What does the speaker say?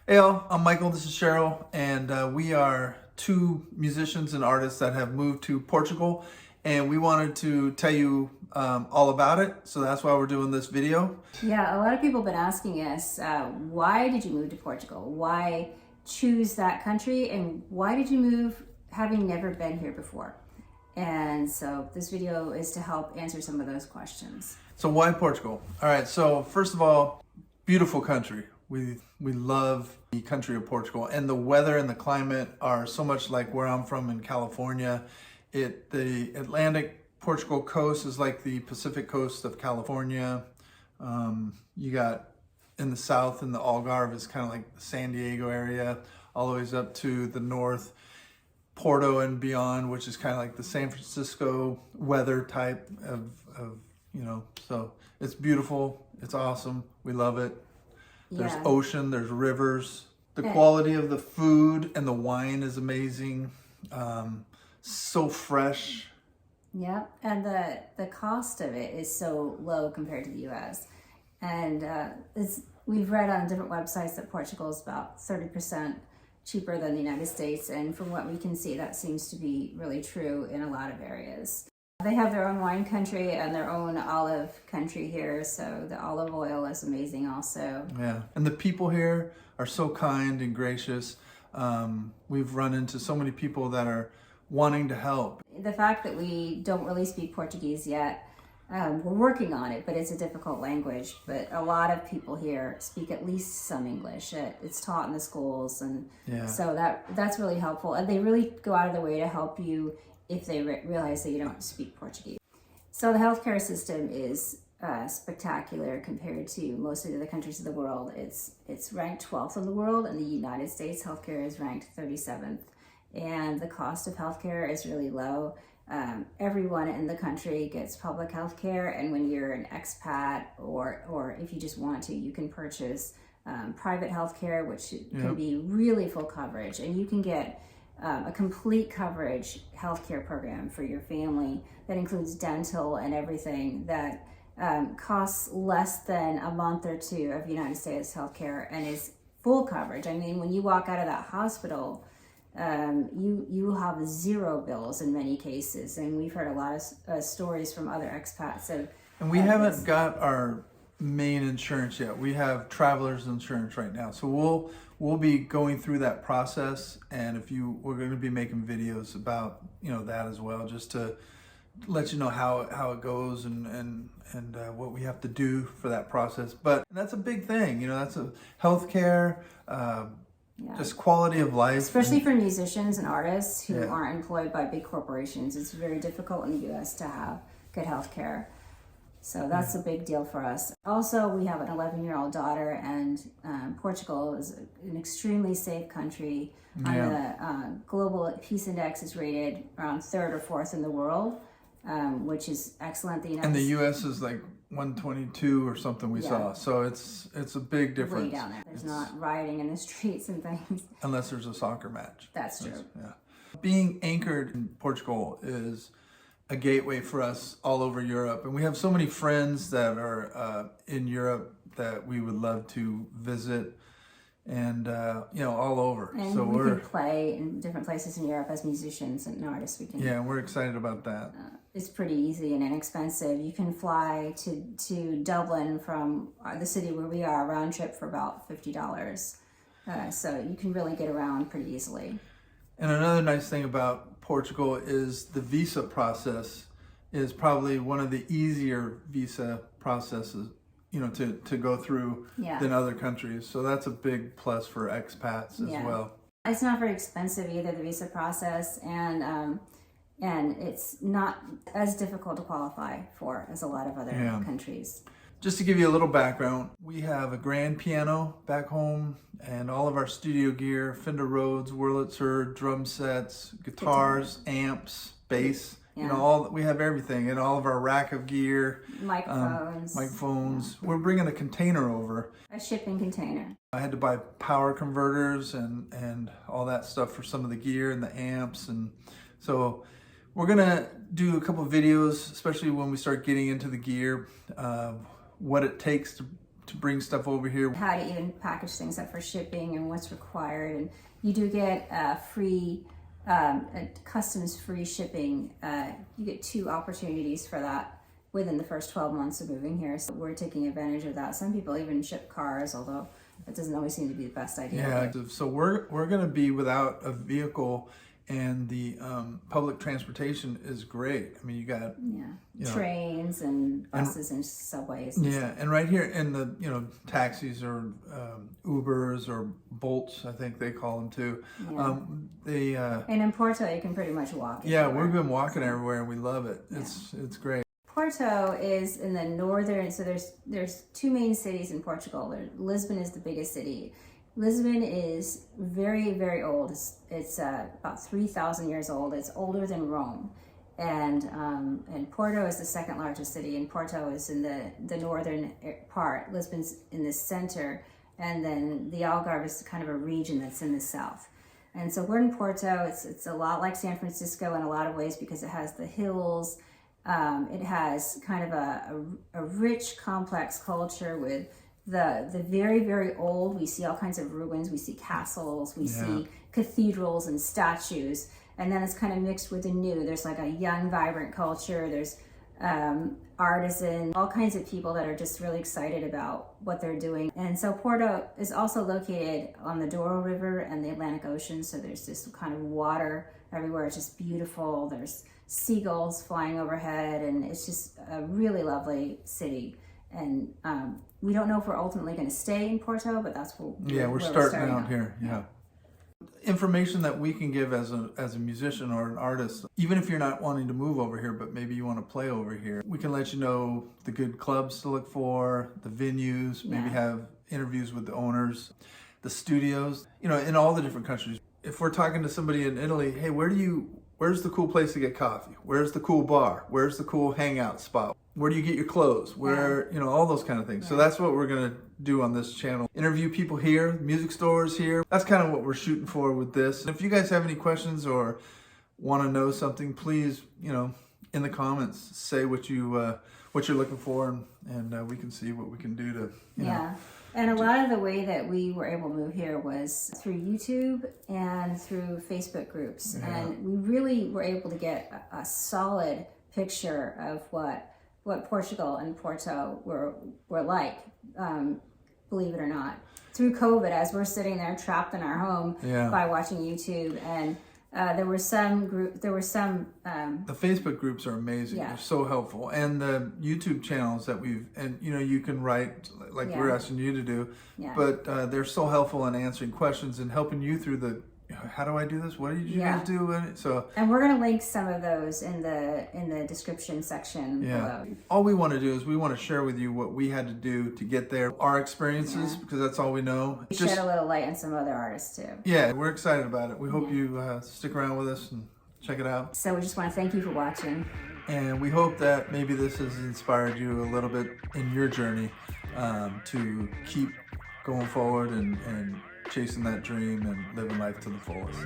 Hey all, I'm Michael, this is Cheryl, and we are two musicians and artists that have moved to Portugal, and we wanted to tell you all about it, so that's why we're doing this video. Yeah, a lot of people have been asking us, why did you move to Portugal? Why choose that country? And why did you move having never been here before? And so this video is to help answer some of those questions. So why Portugal? All right, so first of all, beautiful country. We love the country of Portugal, and the weather and the climate are so much like where I'm from in California. The Atlantic Portugal coast is like the Pacific coast of California. You got in the south, in the Algarve is kind of like the San Diego area, all the ways up to the north, Porto and beyond, which is kind of like the San Francisco weather type of so it's beautiful, it's awesome, we love it. There's ocean, there's rivers. The quality of the food and the wine is amazing. So fresh. Yep, and the cost of it is so low compared to the U.S. And we've read on different websites that Portugal is about 30% cheaper than the United States, and from what we can see, that seems to be really true in a lot of areas. They have their own wine country and their own olive country here, so the olive oil is amazing also. Yeah, and the people here are so kind and gracious. We've run into so many people that are wanting to help. The fact that we don't really speak Portuguese yet, we're working on it, but it's a difficult language. But a lot of people here speak at least some English. It's taught in the schools, and so that's really helpful. And they really go out of their way to help you if they realize that you don't speak Portuguese. So the healthcare system is spectacular compared to most of the other countries of the world. It's ranked 12th in the world. In the United States, healthcare is ranked 37th. And the cost of healthcare is really low. Everyone in the country gets public healthcare, and when you're an expat or if you just want to, you can purchase private healthcare, which can be really full coverage, and you can get a complete coverage healthcare program for your family that includes dental and everything that costs less than a month or two of United States healthcare and is full coverage. I mean, when you walk out of that hospital, you have zero bills in many cases, and we've heard a lot of stories from other expats. And we haven't got our main insurance yet. We have traveler's insurance right now, so we'll be going through that process, and we're going to be making videos about that as well, just to let you know how it goes and what we have to do for that process. But that's a big thing, that's a healthcare. Just quality of life. Especially for musicians and artists who aren't employed by big corporations. It's very difficult in the U.S. to have good health care. So that's a big deal for us. Also, we have an 11-year-old daughter, and Portugal is an extremely safe country. On the Global Peace Index is rated around 3rd or 4th in the world, which is excellent. And the U.S. is like 122 or something we saw, so it's a big difference. Way down there. There's not rioting in the streets and things. Unless there's a soccer match. That's true. Being anchored in Portugal is a gateway for us all over Europe, and we have so many friends that are in Europe that we would love to visit, and all over. And so we can play in different places in Europe as musicians and artists. We're excited about that. It's pretty easy and inexpensive. You can fly to Dublin from the city where we are, round trip, for about $50. So you can really get around pretty easily. And another nice thing about Portugal is the visa process is probably one of the easier visa processes, to go through than other countries. So that's a big plus for expats as well. It's not very expensive either, the visa process, and it's not as difficult to qualify for as a lot of other countries. Just to give you a little background, we have a grand piano back home and all of our studio gear, Fender Rhodes, Wurlitzer, drum sets, guitars, amps, bass, we have everything, and all of our rack of gear. Microphones. We're bringing a container over. A shipping container. I had to buy power converters and all that stuff for some of the gear and the amps, and so we're gonna do a couple of videos, especially when we start getting into the gear, what it takes to to bring stuff over here. How to even package things up for shipping and what's required. And you do get free, customs-free shipping. You get 2 opportunities for that within the first 12 months of moving here. So we're taking advantage of that. Some people even ship cars, although that doesn't always seem to be the best idea. Yeah, so we're going to be without a vehicle, and the public transportation is great. I mean, you got trains and buses and subways. And right here in the taxis or Ubers or Bolts, I think they call them too. And in Porto, you can pretty much walk. Yeah, we've been walking everywhere and we love it. It's great. Porto is in the northern, so there's 2 main cities in Portugal. Lisbon is the biggest city. Lisbon is very, very old. It's about 3,000 years old. It's older than Rome. And Porto is the second largest city, and Porto is in the northern part. Lisbon's in the center, and then the Algarve is kind of a region that's in the south. And so we're in Porto. It's a lot like San Francisco in a lot of ways because it has the hills. It has kind of a rich, complex culture with the very, very old. We see all kinds of ruins. We see castles. We see cathedrals and statues. And then it's kind of mixed with the new. There's like a young, vibrant culture. There's artisans, all kinds of people that are just really excited about what they're doing. And so Porto is also located on the Douro River and the Atlantic Ocean. So there's this kind of water everywhere. It's just beautiful. There's seagulls flying overhead, and it's just a really lovely city. And we don't know if we're ultimately going to stay in Porto, but that's where we're starting out here. Yeah. Information that we can give as a musician or an artist, even if you're not wanting to move over here, but maybe you want to play over here, we can let you know the good clubs to look for, the venues, maybe have interviews with the owners, the studios, in all the different countries. If we're talking to somebody in Italy, hey, where's the cool place to get coffee? Where's the cool bar? Where's the cool hangout spot? Where do you get your clothes? Where, all those kind of things. So that's what we're going to do on this channel. Interview people here, music stores here. That's kind of what we're shooting for with this. And if you guys have any questions or want to know something, please, in the comments, say what you're looking for, and we can see what we can do to, And a lot of the way that we were able to move here was through YouTube and through Facebook groups. And we really were able to get a solid picture of what Portugal and Porto were like, believe it or not. Through COVID, as we're sitting there trapped in our home by watching YouTube, and there were some the Facebook groups are amazing. They're so helpful, and the YouTube channels that you can write like we're asking you to do, but they're so helpful in answering questions and helping you through the how do I do this? What did you guys do? And we're going to link some of those in the description section below. All we want to do is we want to share with you what we had to do to get there, our experiences, because that's all we know. We shed a little light on some other artists too. Yeah, we're excited about it. We hope you stick around with us and check it out. So we just want to thank you for watching. And we hope that maybe this has inspired you a little bit in your journey to keep going forward and chasing that dream and living life to the fullest.